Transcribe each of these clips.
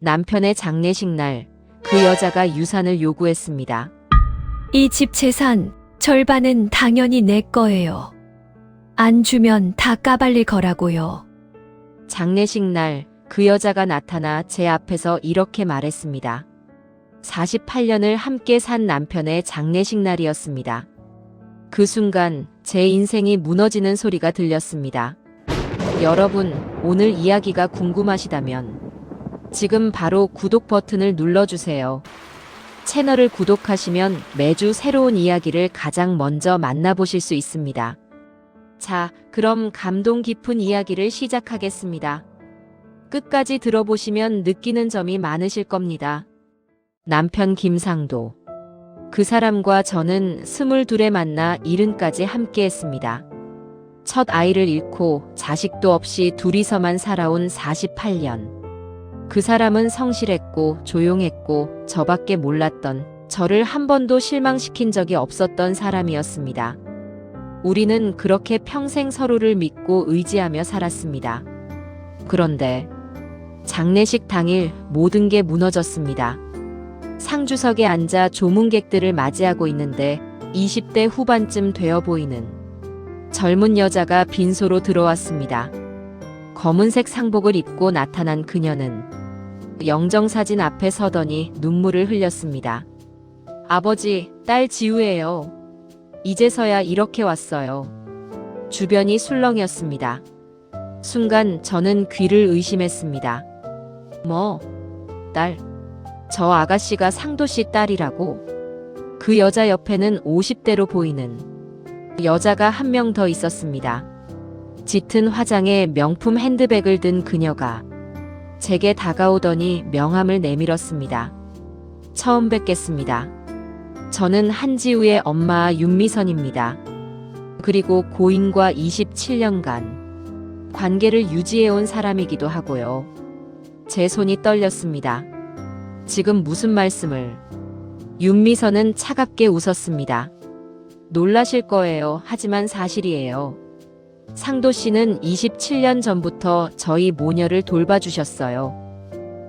남편의 장례식 날 그 여자가 유산을 요구했습니다. 이 집 재산 절반은 당연히 내 거예요. 안 주면 다 까발릴 거라고요. 장례식 날 그 여자가 나타나 제 앞에서 이렇게 말했습니다. 48년을 함께 산 남편의 장례식 날이었습니다. 그 순간 제 인생이 무너지는 소리가 들렸습니다. 여러분, 오늘 이야기가 궁금하시다면 지금 바로 구독 버튼을 눌러주세요. 채널을 구독하시면 매주 새로운 이야기를 가장 먼저 만나보실 수 있습니다. 자, 그럼 감동 깊은 이야기를 시작하겠습니다. 끝까지 들어보시면 느끼는 점이 많으실 겁니다. 남편 김상도. 그 사람과 저는 22에 만나 70까지 함께 했습니다. 첫 아이를 잃고 자식도 없이 둘이서만 살아온 48년. 그 사람은 성실했고 조용했고 저밖에 몰랐던, 저를 한 번도 실망시킨 적이 없었던 사람이었습니다. 우리는 그렇게 평생 서로를 믿고 의지하며 살았습니다. 그런데 장례식 당일 모든 게 무너졌습니다. 상주석에 앉아 조문객들을 맞이하고 있는데 20대 후반쯤 되어 보이는 젊은 여자가 빈소로 들어왔습니다. 검은색 상복을 입고 나타난 그녀는 영정사진 앞에 서더니 눈물을 흘렸습니다. 아버지, 딸 지우예요. 이제서야 이렇게 왔어요. 주변이 술렁였습니다. 순간 저는 귀를 의심했습니다. 뭐, 딸? 저 아가씨가 상도씨 딸이라고? 그 여자 옆에는 50대로 보이는 여자가 한 명 더 있었습니다. 짙은 화장에 명품 핸드백을 든 그녀가 제게 다가오더니 명함을 내밀었습니다. 처음 뵙겠습니다. 저는 한지우의 엄마 윤미선입니다. 그리고 고인과 27년간 관계를 유지해온 사람이기도 하고요. 제 손이 떨렸습니다. 지금 무슨 말씀을? 윤미선은 차갑게 웃었습니다. 놀라실 거예요. 하지만 사실이에요. 상도 씨는 27년 전부터 저희 모녀를 돌봐주셨어요.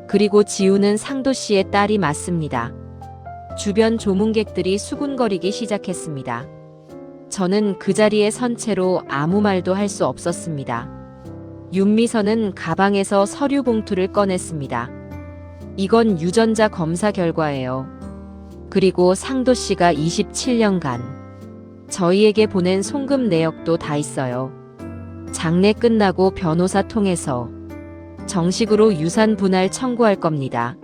그리고 지우는 상도 씨의 딸이 맞습니다. 주변 조문객들이 수군거리기 시작했습니다. 저는 그 자리에 선 채로 아무 말도 할 수 없었습니다. 윤미선은 가방에서 서류 봉투를 꺼냈습니다. 이건 유전자 검사 결과예요. 그리고 상도 씨가 27년간 저희에게 보낸 송금 내역도 다 있어요. 장례 끝나고 변호사 통해서 정식으로 유산 분할 청구할 겁니다.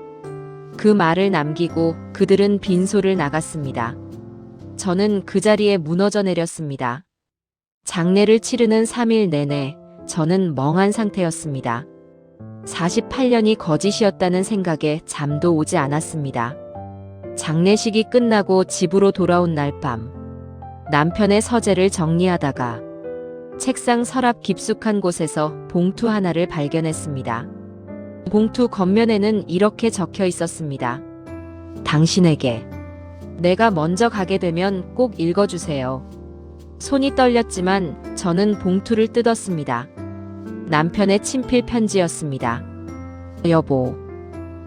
그 말을 남기고 그들은 빈소를 나갔습니다. 저는 그 자리에 무너져 내렸습니다. 장례를 치르는 3일 내내 저는 멍한 상태였습니다. 48년이 거짓이었다는 생각에 잠도 오지 않았습니다. 장례식이 끝나고 집으로 돌아온 날 밤, 남편의 서재를 정리하다가 책상 서랍 깊숙한 곳에서 봉투 하나를 발견했습니다. 봉투 겉면에는 이렇게 적혀 있었습니다. 당신에게. 내가 먼저 가게 되면 꼭 읽어주세요. 손이 떨렸지만 저는 봉투를 뜯었습니다. 남편의 친필 편지였습니다. 여보,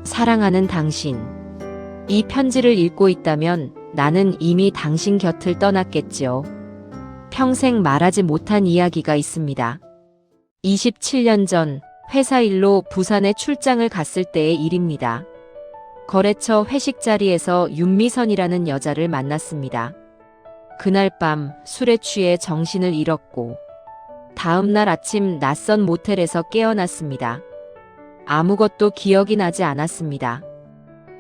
사랑하는 당신. 이 편지를 읽고 있다면 나는 이미 당신 곁을 떠났겠지요. 평생 말하지 못한 이야기가 있습니다. 27년 전 회사 일로 부산에 출장을 갔을 때의 일입니다. 거래처 회식 자리에서 윤미선이라는 여자를 만났습니다. 그날 밤 술에 취해 정신을 잃었고 다음 날 아침 낯선 모텔에서 깨어났습니다. 아무것도 기억이 나지 않았습니다.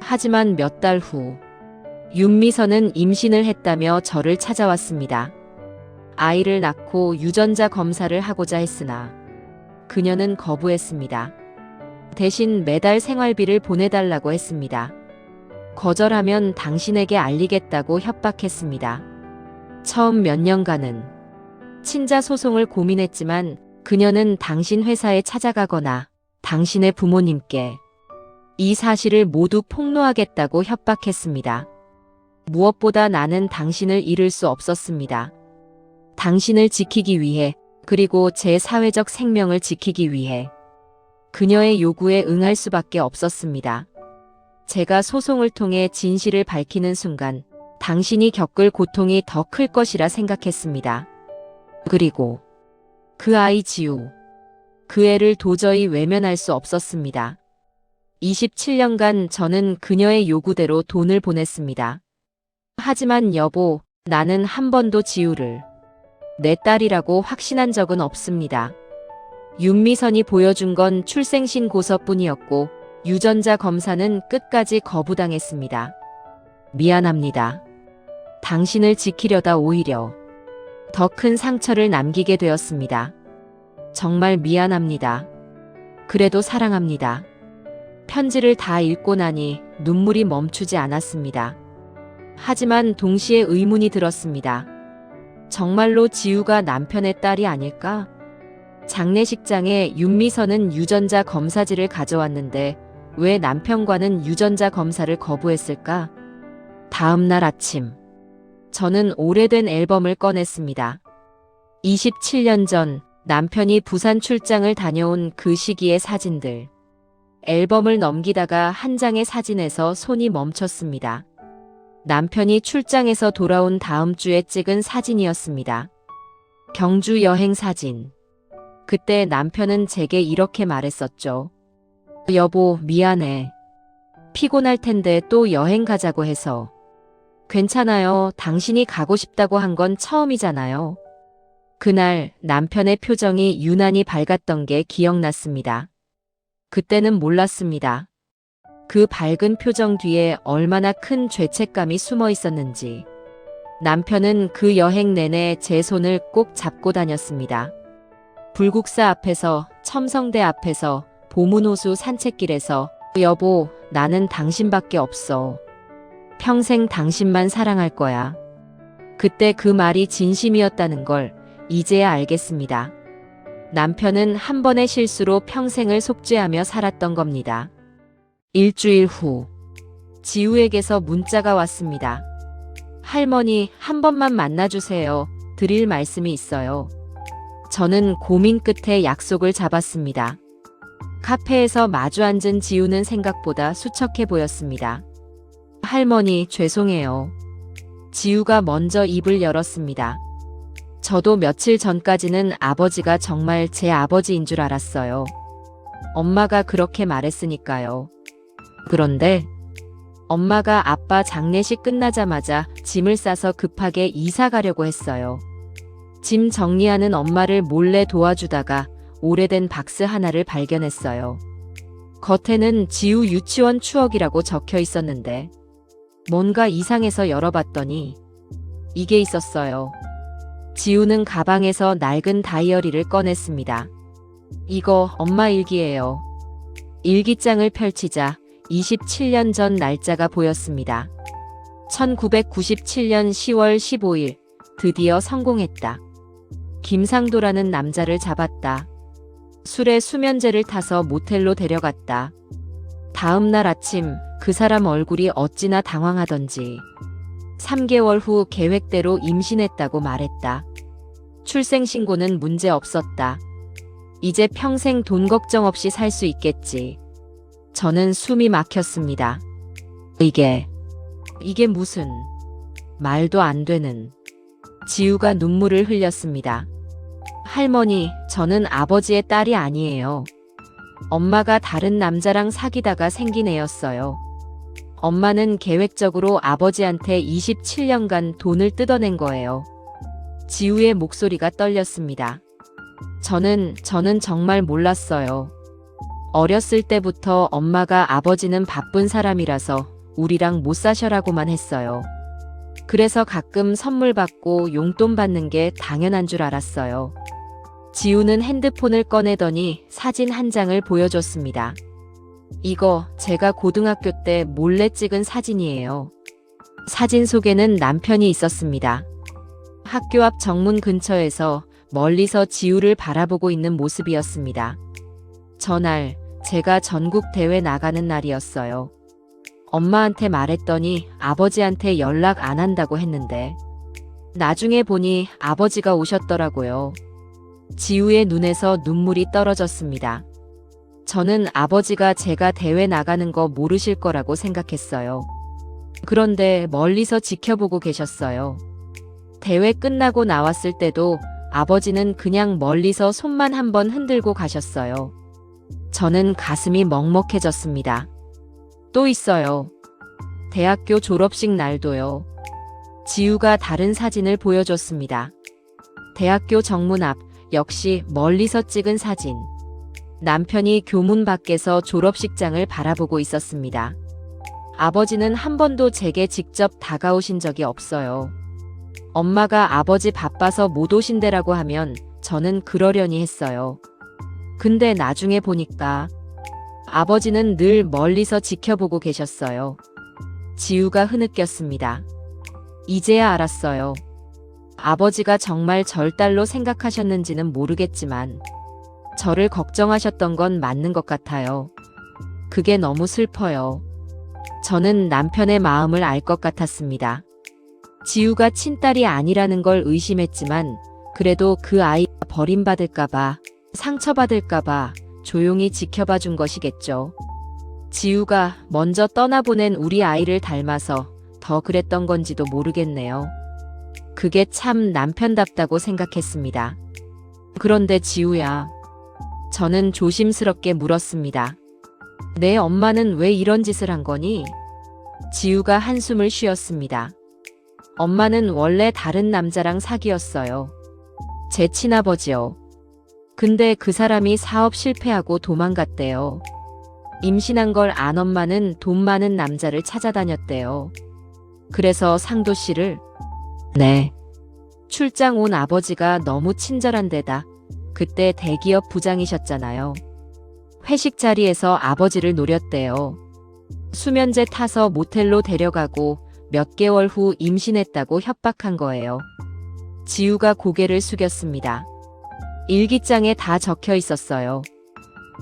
하지만 몇 달 후 윤미선은 임신을 했다며 저를 찾아왔습니다. 아이를 낳고 유전자 검사를 하고자 했으나 그녀는 거부했습니다. 대신 매달 생활비를 보내달라고 했습니다. 거절하면 당신에게 알리겠다고 협박했습니다. 처음 몇 년간은 친자 소송을 고민했지만 그녀는 당신 회사에 찾아가거나 당신의 부모님께 이 사실을 모두 폭로하겠다고 협박했습니다. 무엇보다 나는 당신을 잃을 수 없었습니다. 당신을 지키기 위해, 그리고 제 사회적 생명을 지키기 위해. 그녀의 요구에 응할 수밖에 없었습니다. 제가 소송을 통해 진실을 밝히는 순간 당신이 겪을 고통이 더 클 것이라 생각했습니다. 그리고 그 아이 지우. 그 애를 도저히 외면할 수 없었습니다. 27년간 저는 그녀의 요구대로 돈을 보냈습니다. 하지만 여보, 나는 한 번도 지우를 내 딸이라고 확신한 적은 없습니다. 윤미선이 보여준 건 출생신고서뿐이었고 유전자 검사는 끝까지 거부당했습니다. 미안합니다. 당신을 지키려다 오히려 더 큰 상처를 남기게 되었습니다. 정말 미안합니다. 그래도 사랑합니다. 편지를 다 읽고 나니 눈물이 멈추지 않았습니다. 하지만 동시에 의문이 들었습니다. 정말로 지우가 남편의 딸이 아닐까? 장례식장에 윤미선은 유전자 검사지를 가져왔는데 왜 남편과는 유전자 검사를 거부했을까? 다음 날 아침, 저는 오래된 앨범을 꺼냈습니다. 27년 전 남편이 부산 출장을 다녀온 그 시기의 사진들. 앨범을 넘기다가 한 장의 사진에서 손이 멈췄습니다. 남편이 출장에서 돌아온 다음 주에 찍은 사진이었습니다. 경주 여행 사진. 그때 남편은 제게 이렇게 말했었죠. 여보, 미안해. 피곤할 텐데 또 여행 가자고 해서. 괜찮아요. 당신이 가고 싶다고 한 건 처음이잖아요. 그날 남편의 표정이 유난히 밝았던 게 기억났습니다. 그때는 몰랐습니다. 그 밝은 표정 뒤에 얼마나 큰 죄책감이 숨어 있었는지. 남편은 그 여행 내내 제 손을 꼭 잡고 다녔습니다. 불국사 앞에서, 첨성대 앞에서, 보문호수 산책길에서 여보, 나는 당신밖에 없어. 평생 당신만 사랑할 거야. 그때 그 말이 진심이었다는 걸 이제야 알겠습니다. 남편은 한 번의 실수로 평생을 속죄하며 살았던 겁니다. 일주일 후, 지우에게서 문자가 왔습니다. 할머니, 한 번만 만나주세요. 드릴 말씀이 있어요. 저는 고민 끝에 약속을 잡았습니다. 카페에서 마주 앉은 지우는 생각보다 수척해 보였습니다. 할머니, 죄송해요. 지우가 먼저 입을 열었습니다. 저도 며칠 전까지는 아버지가 정말 제 아버지인 줄 알았어요. 엄마가 그렇게 말했으니까요. 그런데 엄마가 아빠 장례식 끝나자마자 짐을 싸서 급하게 이사 가려고 했어요. 짐 정리하는 엄마를 몰래 도와주다가 오래된 박스 하나를 발견했어요. 겉에는 지우 유치원 추억이라고 적혀 있었는데 뭔가 이상해서 열어봤더니 이게 있었어요. 지우는 가방에서 낡은 다이어리를 꺼냈습니다. 이거 엄마 일기예요. 일기장을 펼치자 27년 전 날짜가 보였습니다. 1997년 10월 15일, 드디어 성공했다. 김상도라는 남자를 잡았다. 술에 수면제를 타서 모텔로 데려갔다. 다음 날 아침 그 사람 얼굴이 어찌나 당황하던지 3개월 후 계획대로 임신했다고 말했다. 출생신고는 문제 없었다. 이제 평생 돈 걱정 없이 살 수 있겠지. 저는 숨이 막혔습니다. 이게 무슨 말도 안 되는. 지우가 눈물을 흘렸습니다. 할머니, 저는 아버지의 딸이 아니에요. 엄마가 다른 남자랑 사귀다가 생긴 애였어요. 엄마는 계획적으로 아버지한테 27년간 돈을 뜯어낸 거예요. 지우의 목소리가 떨렸습니다. 저는 정말 몰랐어요. 어렸을 때부터 엄마가 아버지는 바쁜 사람이라서 우리랑 못 사셔라고만 했어요. 그래서 가끔 선물 받고 용돈 받는 게 당연한 줄 알았어요. 지우는 핸드폰을 꺼내더니 사진 한 장을 보여줬습니다. 이거 제가 고등학교 때 몰래 찍은 사진이에요. 사진 속에는 남편이 있었습니다. 학교 앞 정문 근처에서 멀리서 지우를 바라보고 있는 모습이었습니다. 저날 제가 전국 대회 나가는 날이었어요. 엄마한테 말했더니 아버지한테 연락 안 한다고 했는데 나중에 보니 아버지가 오셨더라고요. 지우의 눈에서 눈물이 떨어졌습니다. 저는 아버지가 제가 대회 나가는 거 모르실 거라고 생각했어요. 그런데 멀리서 지켜보고 계셨어요. 대회 끝나고 나왔을 때도 아버지는 그냥 멀리서 손만 한번 흔들고 가셨어요. 저는 가슴이 먹먹해졌습니다. 또 있어요. 대학교 졸업식 날도요. 지우가 다른 사진을 보여줬습니다. 대학교 정문 앞, 역시 멀리서 찍은 사진. 남편이 교문 밖에서 졸업식장을 바라보고 있었습니다. 아버지는 한 번도 제게 직접 다가오신 적이 없어요. 엄마가 아버지 바빠서 못 오신대라고 하면 저는 그러려니 했어요. 근데 나중에 보니까 아버지는 늘 멀리서 지켜보고 계셨어요. 지우가 흐느꼈습니다. 이제야 알았어요. 아버지가 정말 절 딸로 생각하셨는지는 모르겠지만 저를 걱정하셨던 건 맞는 것 같아요. 그게 너무 슬퍼요. 저는 남편의 마음을 알 것 같았습니다. 지우가 친딸이 아니라는 걸 의심했지만 그래도 그 아이가 버림받을까봐, 상처받을까봐 조용히 지켜봐 준 것이겠죠. 지우가 먼저 떠나보낸 우리 아이를 닮아서 더 그랬던 건지도 모르겠네요. 그게 참 남편답다고 생각했습니다. 그런데 지우야, 저는 조심스럽게 물었습니다. 내 엄마는 왜 이런 짓을 한 거니? 지우가 한숨을 쉬었습니다. 엄마는 원래 다른 남자랑 사귀었어요. 제 친아버지요. 근데 그 사람이 사업 실패하고 도망갔대요. 임신한 걸 안 엄마는 돈 많은 남자를 찾아다녔대요. 그래서 상도 씨를? 네. 출장 온 아버지가 너무 친절한 데다 그때 대기업 부장이셨잖아요. 회식 자리에서 아버지를 노렸대요. 수면제 타서 모텔로 데려가고 몇 개월 후 임신했다고 협박한 거예요. 지우가 고개를 숙였습니다. 일기장에 다 적혀 있었어요.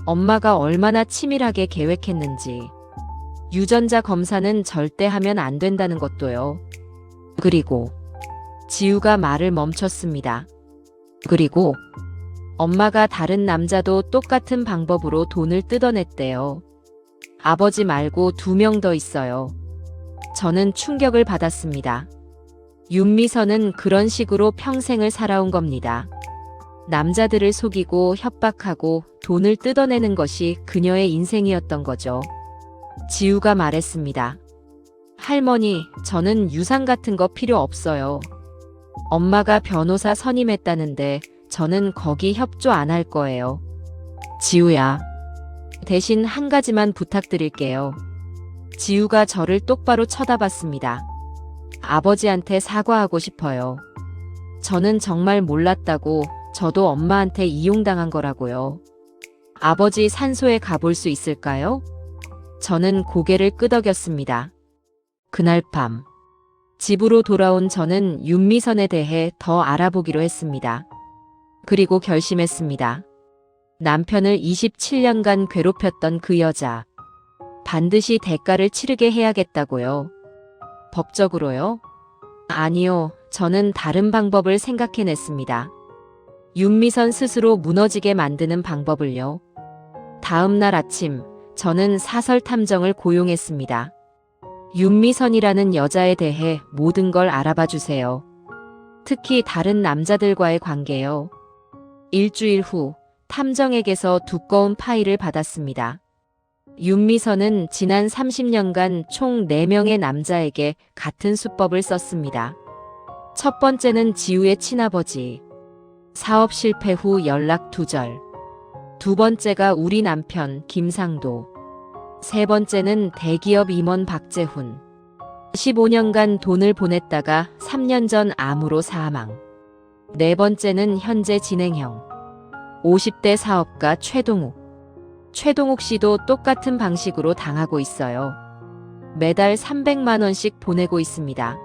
엄마가 얼마나 치밀하게 계획했는지. 유전자 검사는 절대 하면 안 된다는 것도요. 그리고 지우가 말을 멈췄습니다. 그리고 엄마가 다른 남자도 똑같은 방법으로 돈을 뜯어냈대요. 아버지 말고 2명 더 있어요. 저는 충격을 받았습니다. 윤미선은 그런 식으로 평생을 살아온 겁니다. 남자들을 속이고 협박하고 돈을 뜯어내는 것이 그녀의 인생이었던 거죠. 지우가 말했습니다. 할머니, 저는 유산 같은 거 필요 없어요. 엄마가 변호사 선임했다는데 저는 거기 협조 안 할 거예요. 지우야, 대신 한 가지만 부탁드릴게요. 지우가 저를 똑바로 쳐다봤습니다. 아버지한테 사과하고 싶어요. 저는 정말 몰랐다고, 저도 엄마한테 이용당한 거라고요. 아버지 산소에 가볼 수 있을까요? 저는 고개를 끄덕였습니다. 그날 밤, 집으로 돌아온 저는 윤미선에 대해 더 알아보기로 했습니다. 그리고 결심했습니다. 남편을 27년간 괴롭혔던 그 여자, 반드시 대가를 치르게 해야겠다고요. 법적으로요? 아니요, 저는 다른 방법을 생각해냈습니다. 윤미선 스스로 무너지게 만드는 방법을요. 다음 날 아침, 저는 사설 탐정을 고용했습니다. 윤미선이라는 여자에 대해 모든 걸 알아봐 주세요. 특히 다른 남자들과의 관계요. 일주일 후, 탐정에게서 두꺼운 파일을 받았습니다. 윤미선은 지난 30년간 총 4명의 남자에게 같은 수법을 썼습니다. 첫 번째는 지우의 친아버지. 사업 실패 후 연락 두절. 두 번째가 우리 남편 김상도. 세 번째는 대기업 임원 박재훈. 15년간 돈을 보냈다가 3년 전 암으로 사망. 네 번째는 현재 진행형. 50대 사업가 최동욱. 최동욱 씨도 똑같은 방식으로 당하고 있어요. 매달 300만 원씩 보내고 있습니다.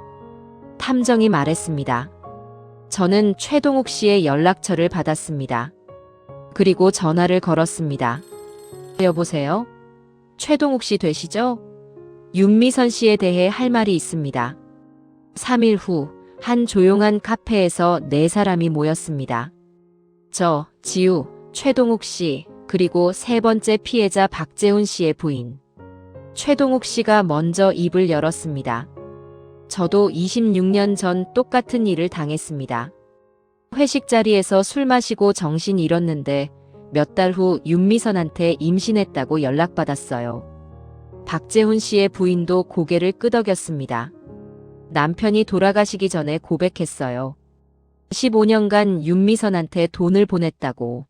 탐정이 말했습니다. 저는 최동욱 씨의 연락처를 받았습니다. 그리고 전화를 걸었습니다. 여보세요? 최동욱 씨 되시죠? 윤미선 씨에 대해 할 말이 있습니다. 3일 후, 한 조용한 카페에서 4사람이 모였습니다. 저, 지우, 최동욱 씨, 그리고 세 번째 피해자 박재훈 씨의 부인 최동욱 씨가 먼저 입을 열었습니다. 저도 26년 전 똑같은 일을 당했습니다. 회식 자리에서 술 마시고 정신 잃었는데 몇 달 후 윤미선한테 임신했다고 연락받았어요. 박재훈 씨의 부인도 고개를 끄덕였습니다. 남편이 돌아가시기 전에 고백했어요. 15년간 윤미선한테 돈을 보냈다고.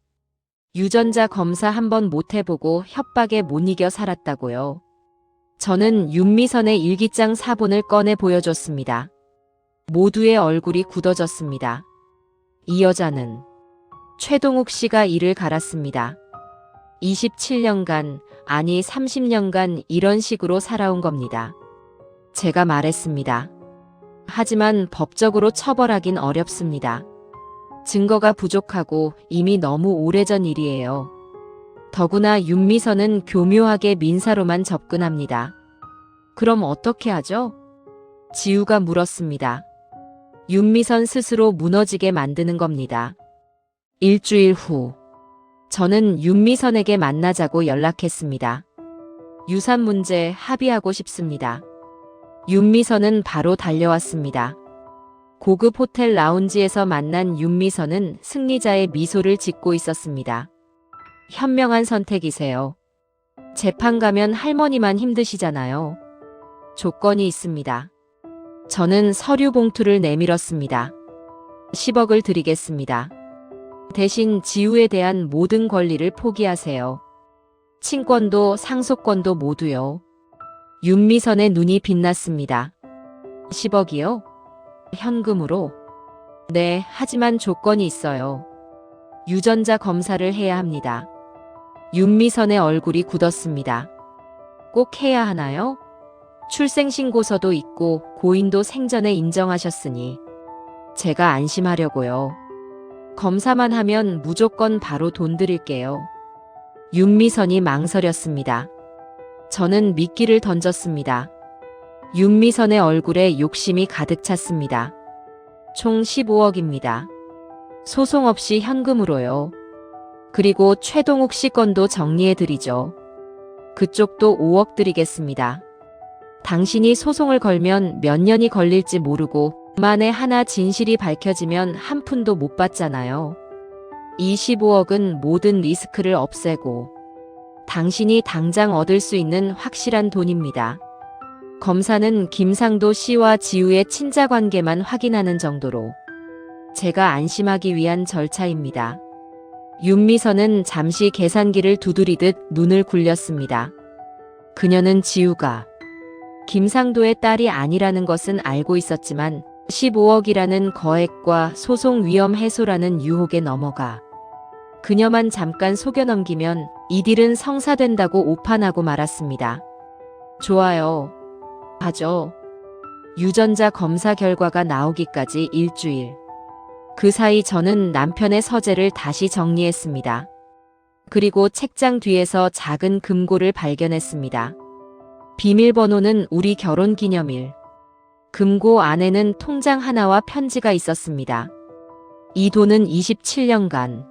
유전자 검사 한번 못 해보고 협박에 못 이겨 살았다고요. 저는 윤미선의 일기장 사본을 꺼내 보여줬습니다. 모두의 얼굴이 굳어졌습니다. 이 여자는 최동욱 씨가 이를 갈았습니다. 27년간, 아니 30년간 이런 식으로 살아온 겁니다. 제가 말했습니다. 하지만 법적으로 처벌하긴 어렵습니다. 증거가 부족하고 이미 너무 오래전 일이에요. 더구나 윤미선은 교묘하게 민사로만 접근합니다. 그럼 어떻게 하죠? 지우가 물었습니다. 윤미선 스스로 무너지게 만드는 겁니다. 일주일 후, 저는 윤미선에게 만나자고 연락했습니다. 유산 문제 합의하고 싶습니다. 윤미선은 바로 달려왔습니다. 고급 호텔 라운지에서 만난 윤미선은 승리자의 미소를 짓고 있었습니다. 현명한 선택이세요. 재판 가면 할머니만 힘드시잖아요. 조건이 있습니다. 저는 서류 봉투를 내밀었습니다. 10억을 드리겠습니다. 대신 지우에 대한 모든 권리를 포기하세요. 친권도 상속권도 모두요. 윤미선의 눈이 빛났습니다. 10억이요? 현금으로? 네, 하지만 조건이 있어요. 유전자 검사를 해야 합니다. 윤미선의 얼굴이 굳었습니다. 꼭 해야 하나요? 출생신고서도 있고 고인도 생전에 인정하셨으니 제가 안심하려고요. 검사만 하면 무조건 바로 돈 드릴게요. 윤미선이 망설였습니다. 저는 미끼를 던졌습니다. 윤미선의 얼굴에 욕심이 가득 찼습니다. 총 15억입니다. 소송 없이 현금으로요. 그리고 최동욱 씨 건도 정리해드리죠. 그쪽도 5억 드리겠습니다. 당신이 소송을 걸면 몇 년이 걸릴지 모르고 만에 하나 진실이 밝혀지면 한 푼도 못 받잖아요. 이 15억은 모든 리스크를 없애고 당신이 당장 얻을 수 있는 확실한 돈입니다. 검사는 김상도 씨와 지우의 친자관계만 확인하는 정도로 제가 안심하기 위한 절차입니다. 윤미선은 잠시 계산기를 두드리듯 눈을 굴렸습니다. 그녀는 지우가 김상도의 딸이 아니라는 것은 알고 있었지만 15억이라는 거액과 소송 위험 해소라는 유혹에 넘어가 그녀만 잠깐 속여 넘기면 이 딜은 성사된다고 오판하고 말았습니다. 좋아요. 하죠. 유전자 검사 결과가 나오기까지 일주일. 그 사이 저는 남편의 서재를 다시 정리했습니다. 그리고 책장 뒤에서 작은 금고를 발견했습니다. 비밀번호는 우리 결혼기념일. 금고 안에는 통장 하나와 편지가 있었습니다. 이 돈은 27년간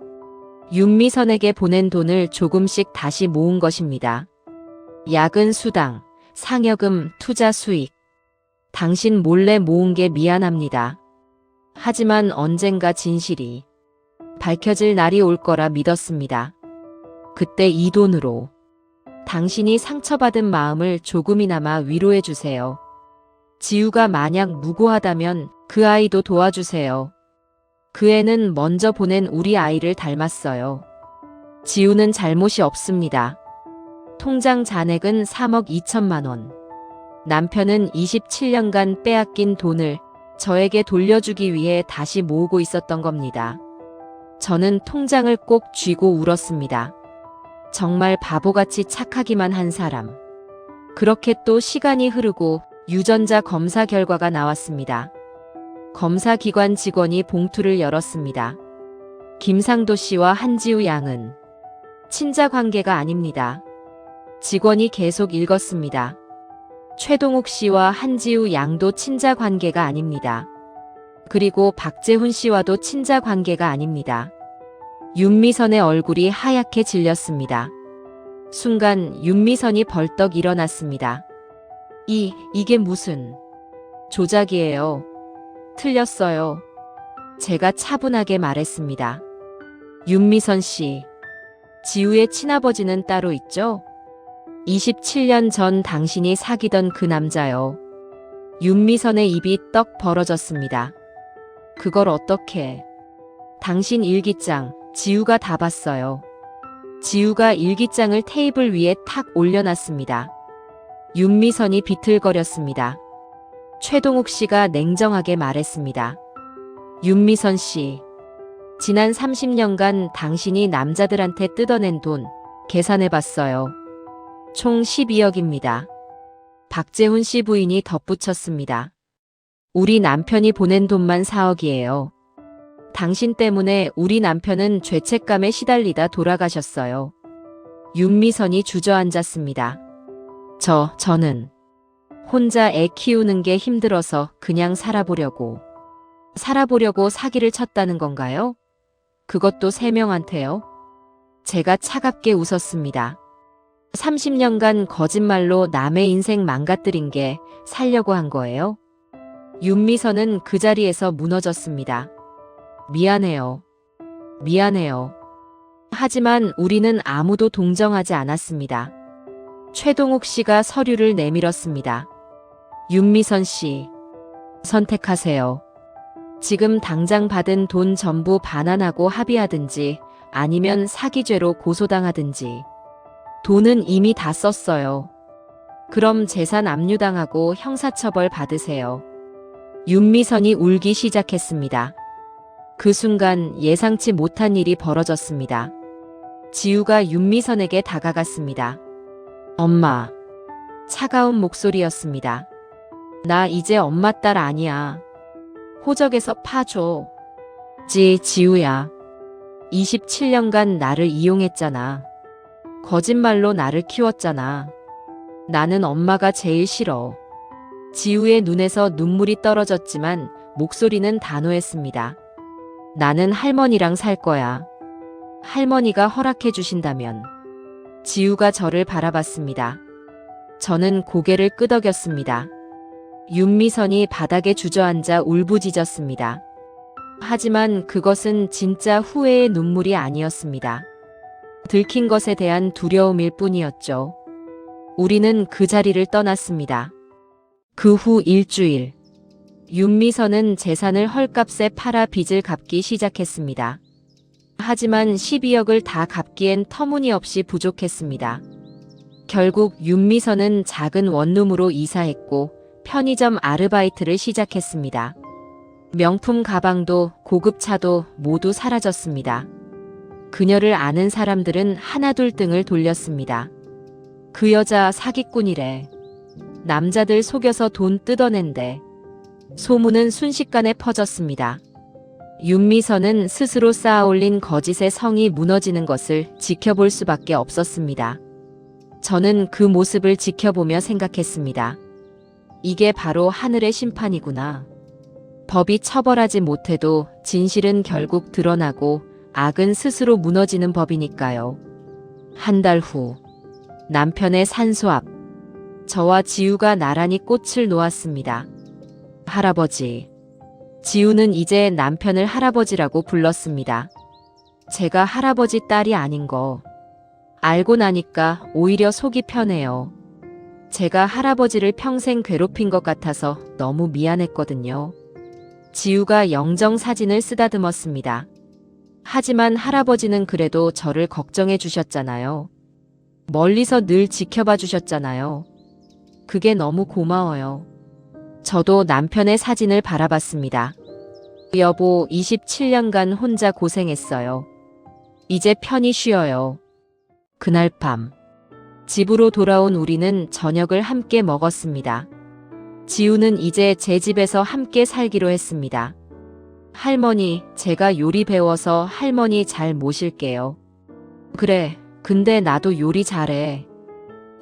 윤미선에게 보낸 돈을 조금씩 다시 모은 것입니다. 야근 수당, 상여금, 투자 수익. 당신 몰래 모은 게 미안합니다. 하지만 언젠가 진실이 밝혀질 날이 올 거라 믿었습니다. 그때 이 돈으로 당신이 상처받은 마음을 조금이나마 위로해 주세요. 지우가 만약 무고하다면 그 아이도 도와주세요. 그 애는 먼저 보낸 우리 아이를 닮았어요. 지우는 잘못이 없습니다. 통장 잔액은 3억 2천만 원. 남편은 27년간 빼앗긴 돈을 저에게 돌려주기 위해 다시 모으고 있었던 겁니다. 저는 통장을 꼭 쥐고 울었습니다. 정말 바보같이 착하기만 한 사람. 그렇게 또 시간이 흐르고 유전자 검사 결과가 나왔습니다. 검사기관 직원이 봉투를 열었습니다. 김상도 씨와 한지우 양은 친자 관계가 아닙니다. 직원이 계속 읽었습니다. 최동욱 씨와 한지우 양도 친자 관계가 아닙니다. 그리고 박재훈 씨와도 친자 관계가 아닙니다. 윤미선의 얼굴이 하얗게 질렸습니다. 순간 윤미선이 벌떡 일어났습니다. 이게 무슨 조작이에요. 틀렸어요. 제가 차분하게 말했습니다. 윤미선 씨, 지우의 친아버지는 따로 있죠? 27년 전 당신이 사귀던 그 남자요. 윤미선의 입이 떡 벌어졌습니다. 그걸 어떻게? 당신 일기장, 지우가 다 봤어요. 지우가 일기장을 테이블 위에 탁 올려놨습니다. 윤미선이 비틀거렸습니다. 최동욱 씨가 냉정하게 말했습니다. 윤미선 씨, 지난 30년간 당신이 남자들한테 뜯어낸 돈 계산해봤어요. 총 12억입니다. 박재훈 씨 부인이 덧붙였습니다. 우리 남편이 보낸 돈만 4억이에요. 당신 때문에 우리 남편은 죄책감에 시달리다 돌아가셨어요. 윤미선이 주저앉았습니다. 저는 혼자 애 키우는 게 힘들어서 그냥 살아보려고 사기를 쳤다는 건가요? 그것도 3명한테요? 제가 차갑게 웃었습니다. 30년간 거짓말로 남의 인생 망가뜨린 게 살려고 한 거예요? 윤미선은 그 자리에서 무너졌습니다. 미안해요. 하지만 우리는 아무도 동정하지 않았습니다. 최동욱 씨가 서류를 내밀었습니다. 윤미선 씨, 선택하세요. 지금 당장 받은 돈 전부 반환하고 합의하든지 아니면 사기죄로 고소당하든지. 돈은 이미 다 썼어요. 그럼 재산 압류당하고 형사처벌 받으세요. 윤미선이 울기 시작했습니다. 그 순간 예상치 못한 일이 벌어졌습니다. 지우가 윤미선에게 다가갔습니다. 엄마. 차가운 목소리였습니다. 나 이제 엄마 딸 아니야. 호적에서 파줘. 지우야. 27년간 나를 이용했잖아. 거짓말로 나를 키웠잖아. 나는 엄마가 제일 싫어. 지우의 눈에서 눈물이 떨어졌지만 목소리는 단호했습니다. 나는 할머니랑 살 거야. 할머니가 허락해 주신다면. 지우가 저를 바라봤습니다. 저는 고개를 끄덕였습니다. 윤미선이 바닥에 주저앉아 울부짖었습니다. 하지만 그것은 진짜 후회의 눈물이 아니었습니다. 들킨 것에 대한 두려움일 뿐이었죠. 우리는 그 자리를 떠났습니다. 그 후 일주일. 윤미선은 재산을 헐값에 팔아 빚을 갚기 시작했습니다. 하지만 12억을 다 갚기엔 터무니없이 부족했습니다. 결국 윤미선은 작은 원룸으로 이사했고 편의점 아르바이트를 시작했습니다. 명품 가방도 고급 차도 모두 사라졌습니다. 그녀를 아는 사람들은 하나둘 등을 돌렸습니다. 그 여자 사기꾼이래. 남자들 속여서 돈 뜯어낸대. 소문은 순식간에 퍼졌습니다. 윤미선은 스스로 쌓아올린 거짓의 성이 무너지는 것을 지켜볼 수밖에 없었습니다. 저는 그 모습을 지켜보며 생각했습니다. 이게 바로 하늘의 심판이구나. 법이 처벌하지 못해도 진실은 결국 드러나고 악은 스스로 무너지는 법이니까요. 한 달 후, 남편의 산소 앞, 저와 지우가 나란히 꽃을 놓았습니다. 할아버지. 지우는 이제 남편을 할아버지라고 불렀습니다. 제가 할아버지 딸이 아닌 거 알고 나니까 오히려 속이 편해요. 제가 할아버지를 평생 괴롭힌 것 같아서 너무 미안했거든요. 지우가 영정 사진을 쓰다듬었습니다. 하지만 할아버지는 그래도 저를 걱정해 주셨잖아요. 멀리서 늘 지켜봐 주셨잖아요. 그게 너무 고마워요. 저도 남편의 사진을 바라봤습니다. 여보, 27년간 혼자 고생했어요. 이제 편히 쉬어요. 그날 밤, 집으로 돌아온 우리는 저녁을 함께 먹었습니다. 지우는 이제 제 집에서 함께 살기로 했습니다. 할머니, 제가 요리 배워서 할머니 잘 모실게요. 그래, 근데 나도 요리 잘해.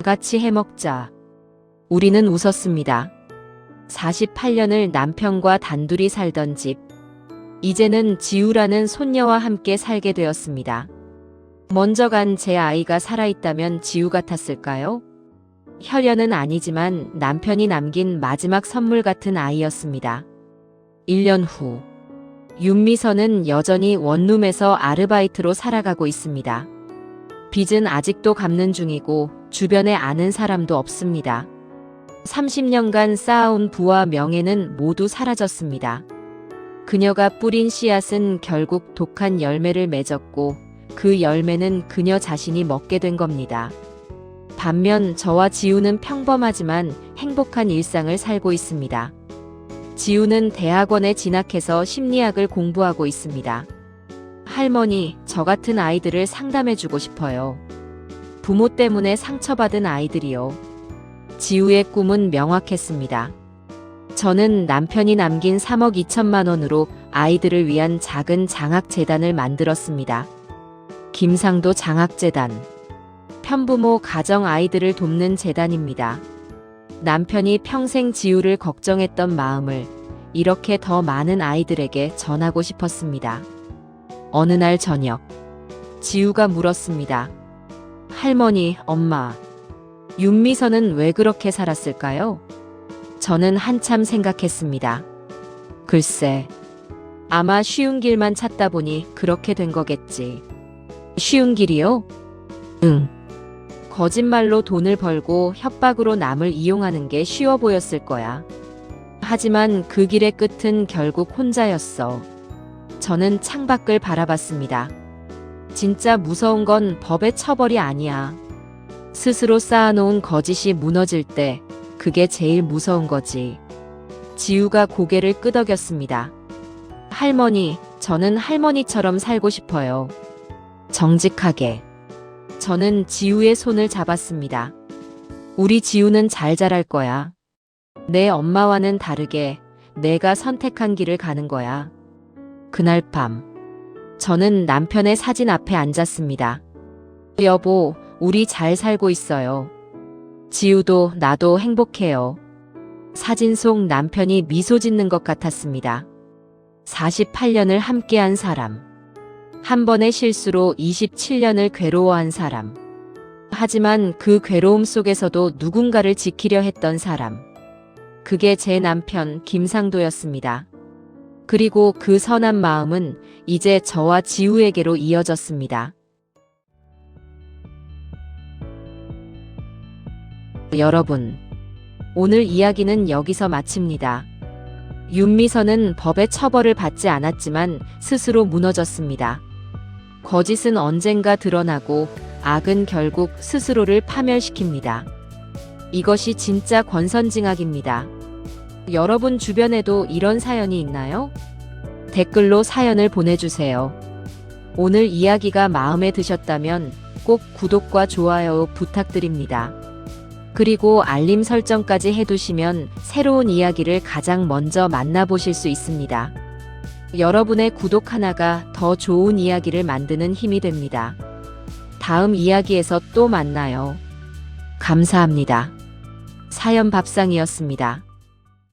같이 해먹자. 우리는 웃었습니다. 48년을 남편과 단둘이 살던 집. 이제는 지우라는 손녀와 함께 살게 되었습니다. 먼저 간 제 아이가 살아있다면 지우 같았을까요? 혈연은 아니지만 남편이 남긴 마지막 선물 같은 아이였습니다. 1년 후, 윤미선은 여전히 원룸에서 아르바이트로 살아가고 있습니다. 빚은 아직도 갚는 중이고 주변에 아는 사람도 없습니다. 30년간 쌓아온 부와 명예는 모두 사라졌습니다. 그녀가 뿌린 씨앗은 결국 독한 열매를 맺었고 그 열매는 그녀 자신이 먹게 된 겁니다. 반면 저와 지우는 평범하지만 행복한 일상을 살고 있습니다. 지우는 대학원에 진학해서 심리학을 공부하고 있습니다. 할머니, 저 같은 아이들을 상담해주고 싶어요. 부모 때문에 상처받은 아이들이요. 지우의 꿈은 명확했습니다. 저는 남편이 남긴 3억 2천만 원으로 아이들을 위한 작은 장학재단을 만들었습니다. 김상도 장학재단. 편부모 가정 아이들을 돕는 재단입니다. 남편이 평생 지우를 걱정했던 마음을 이렇게 더 많은 아이들에게 전하고 싶었습니다. 어느 날 저녁, 지우가 물었습니다. 할머니, 엄마, 윤미선은 왜 그렇게 살았을까요? 저는 한참 생각했습니다. 글쎄, 아마 쉬운 길만 찾다 보니 그렇게 된 거겠지. 쉬운 길이요? 응. 거짓말로 돈을 벌고 협박으로 남을 이용하는 게 쉬워 보였을 거야. 하지만 그 길의 끝은 결국 혼자였어. 저는 창밖을 바라봤습니다. 진짜 무서운 건 법의 처벌이 아니야. 스스로 쌓아놓은 거짓이 무너질 때 그게 제일 무서운 거지. 지우가 고개를 끄덕였습니다. 할머니, 저는 할머니처럼 살고 싶어요. 정직하게. 저는 지우의 손을 잡았습니다. 우리 지우는 잘 자랄 거야. 내 엄마와는 다르게 내가 선택한 길을 가는 거야. 그날 밤, 저는 남편의 사진 앞에 앉았습니다. 여보, 우리 잘 살고 있어요. 지우도 나도 행복해요. 사진 속 남편이 미소 짓는 것 같았습니다. 48년을 함께한 사람. 한 번의 실수로 27년을 괴로워한 사람. 하지만 그 괴로움 속에서도 누군가를 지키려 했던 사람. 그게 제 남편 김상도였습니다. 그리고 그 선한 마음은 이제 저와 지우에게로 이어졌습니다. 여러분, 오늘 이야기는 여기서 마칩니다. 윤미선은 법의 처벌을 받지 않았지만 스스로 무너졌습니다. 거짓은 언젠가 드러나고 악은 결국 스스로를 파멸시킵니다. 이것이 진짜 권선징악입니다. 여러분 주변에도 이런 사연이 있나요? 댓글로 사연을 보내주세요. 오늘 이야기가 마음에 드셨다면 꼭 구독과 좋아요 부탁드립니다. 그리고 알림 설정까지 해두시면 새로운 이야기를 가장 먼저 만나보실 수 있습니다. 여러분의 구독 하나가 더 좋은 이야기를 만드는 힘이 됩니다. 다음 이야기에서 또 만나요. 감사합니다. 사연밥상이었습니다.